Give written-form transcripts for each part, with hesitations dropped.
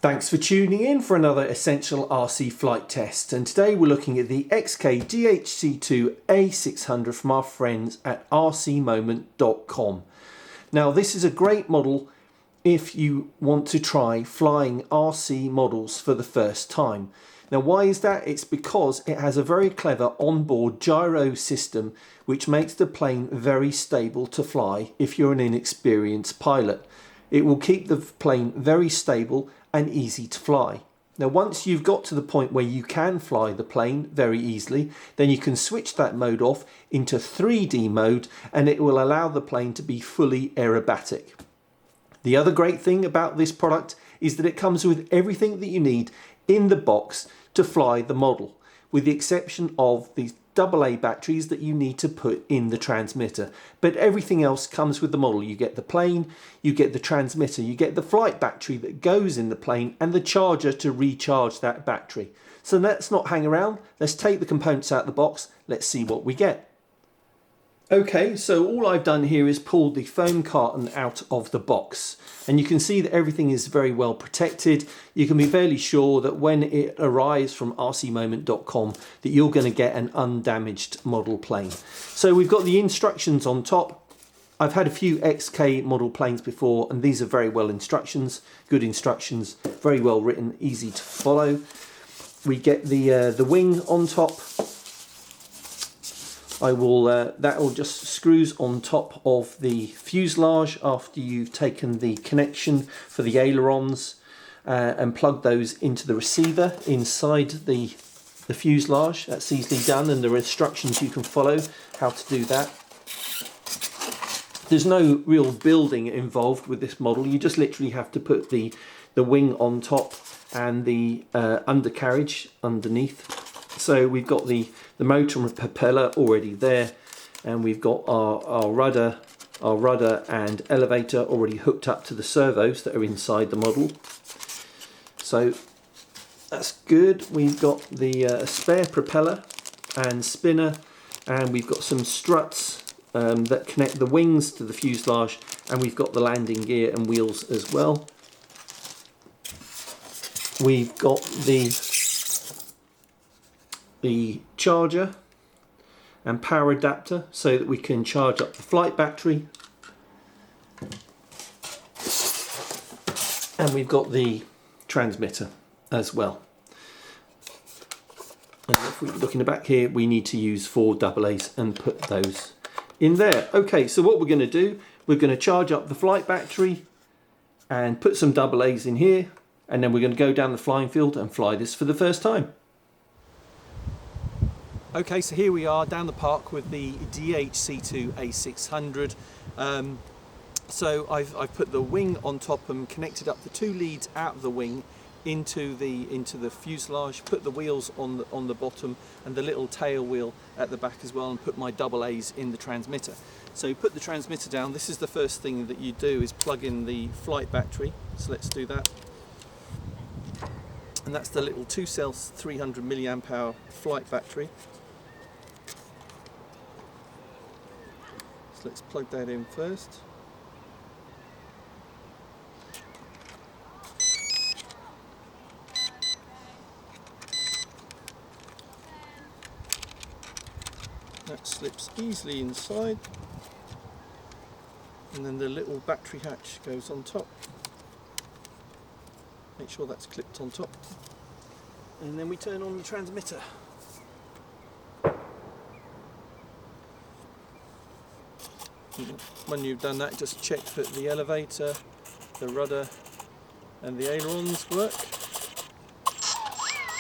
Thanks for tuning in for another essential RC flight test, and today we're looking at the Dhc-2 A600 from our friends at rc-modell.com. Now this is a great model if you want to try flying RC models for the first time. Now why is that? It's because it has a very clever onboard gyro system which makes the plane very stable to fly if you're an inexperienced pilot. It will keep the plane very stable and easy to fly. Now once you've got to the point where you can fly the plane very easily, then you can switch that mode off into 3D mode and it will allow the plane to be fully aerobatic. The other great thing about this product is that it comes with everything that you need in the box to fly the model, with the exception of the AA batteries that you need to put in the transmitter. But everything else comes with the model. You get the plane, you get the transmitter, you get the flight battery that goes in the plane and the charger to recharge that battery. So let's not hang around, let's take the components out of the box, let's see what we get. Okay, so all I've done here is pulled the foam carton out of the box, and you can see that everything is very well protected. You can be fairly sure that when it arrives from rc-modell.com that you're going to get an undamaged model plane. So we've got the instructions on top. I've had a few XK model planes before and these are very well good instructions, very well written, easy to follow. We get the wing on top. That all just screws on top of the fuselage after you've taken the connection for the ailerons and plugged those into the receiver inside the fuselage. That's easily done, and there are instructions you can follow how to do that. There's no real building involved with this model. You just literally have to put the wing on top and the undercarriage underneath. So we've got the motor and propeller already there, and we've got our rudder and elevator already hooked up to the servos that are inside the model. So that's good. We've got the spare propeller and spinner, and we've got some struts that connect the wings to the fuselage, and we've got the landing gear and wheels as well. We've got the charger and power adapter so that we can charge up the flight battery, and we've got the transmitter as well. And if we look in the back here, we need to use 4 AA's and put those in there. Okay, so what we're going to do, we're going to charge up the flight battery and put some AA's in here, and then we're going to go down the flying field and fly this for the first time. Okay, so here we are down the park with the Dhc-2 A600. So I've put the wing on top and connected up the 2 leads out of the wing into the fuselage, put the wheels on the bottom and the little tail wheel at the back as well, and put my AA's in the transmitter. So you put the transmitter down. This is the first thing that you do, is plug in the flight battery. So let's do that. And that's the little 2-cell 300 milliamp hour flight battery. So let's plug that in first. That slips easily inside, and then the little battery hatch goes on top. Make sure that's clipped on top, and then we turn on the transmitter. When you've done that, just check that the elevator, the rudder and the ailerons work,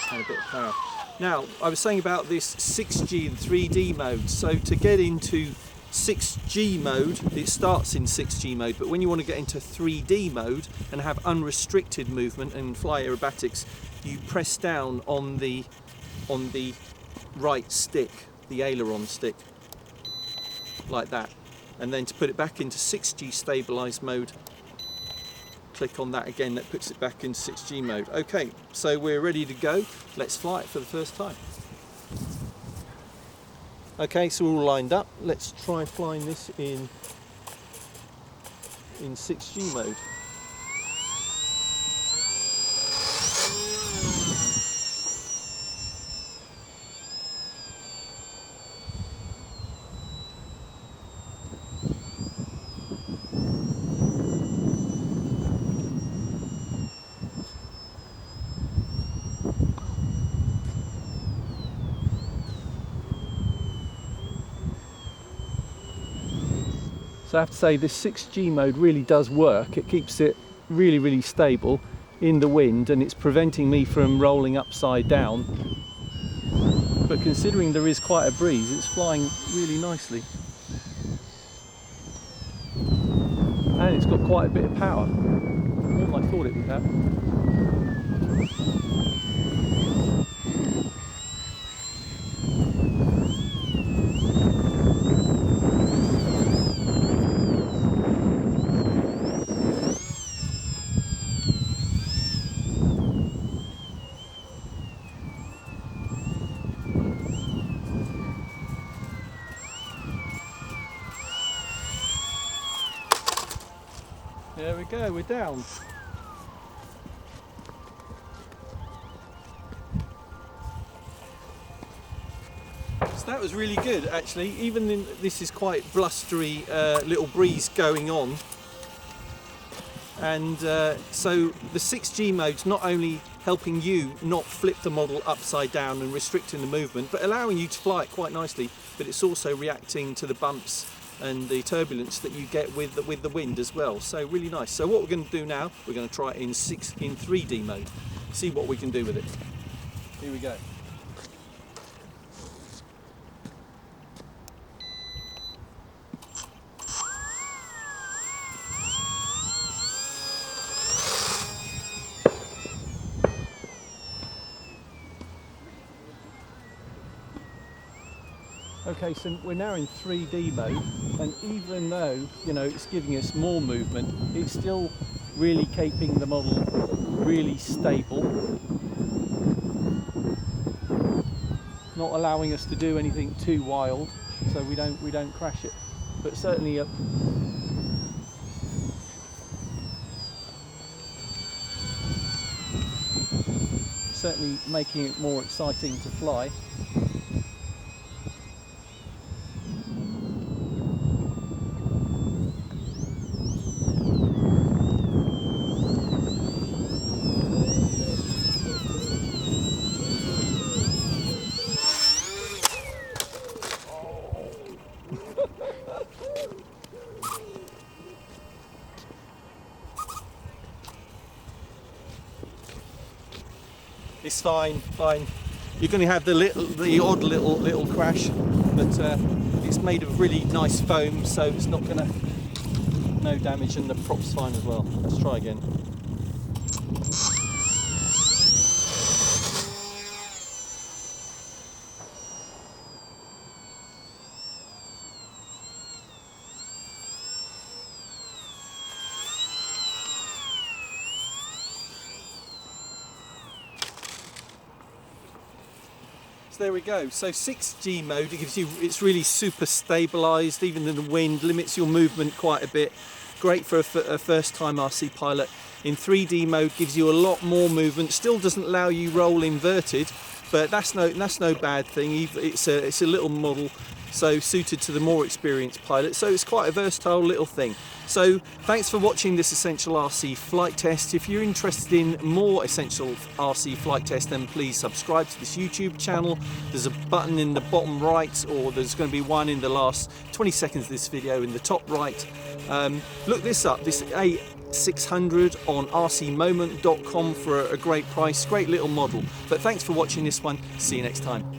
and a bit of power. Now, I was saying about this 6G and 3D mode. So to get into 6G mode, it starts in 6G mode, but when you want to get into 3D mode and have unrestricted movement and fly aerobatics, you press down on the right stick, the aileron stick, like that. And then to put it back into 6G stabilized mode, click on that again. That puts it back into 6G mode. Okay, so we're ready to go. Let's fly it for the first time. Okay, so we're all lined up. Let's try flying this in 6G mode. So I have to say this 6G mode really does work. It keeps it really stable in the wind, and it's preventing me from rolling upside down. But considering there is quite a breeze, it's flying really nicely. And it's got quite a bit of power, more than I thought it would have. There we go, we're down. So that was really good actually, even in this is quite blustery little breeze going on. And so the 6G mode's not only helping you not flip the model upside down and restricting the movement, but allowing you to fly it quite nicely, but it's also reacting to the bumps and the turbulence that you get with the wind as well. So really nice. So what we're going to do now, we're going to try it in 3D mode, see what we can do with it. Here we go. Okay, so we're now in 3D mode, and even though, you know, it's giving us more movement, it's still really keeping the model really stable, not allowing us to do anything too wild, so we don't crash it. But certainly making it more exciting to fly. It's fine. You're going to have the odd little crash, but it's made of really nice foam, so it's not going to, no damage, and the prop's fine as well. Let's try again. There we go. So 6G mode, it gives you, it's really super stabilized, even in the wind, limits your movement quite a bit. Great for a first time RC pilot. In 3D mode gives you a lot more movement, still doesn't allow you roll inverted, but that's no bad thing. It's a little model, so suited to the more experienced pilot, so it's quite a versatile little thing. So thanks for watching this Essential RC flight test. If you're interested in more Essential RC flight tests, then please subscribe to this YouTube channel. There's a button in the bottom right, or there's going to be one in the last 20 seconds of this video in the top right. Look this up, this A600 on rc-modell.com for a great price, great little model. But thanks for watching this one, see you next time.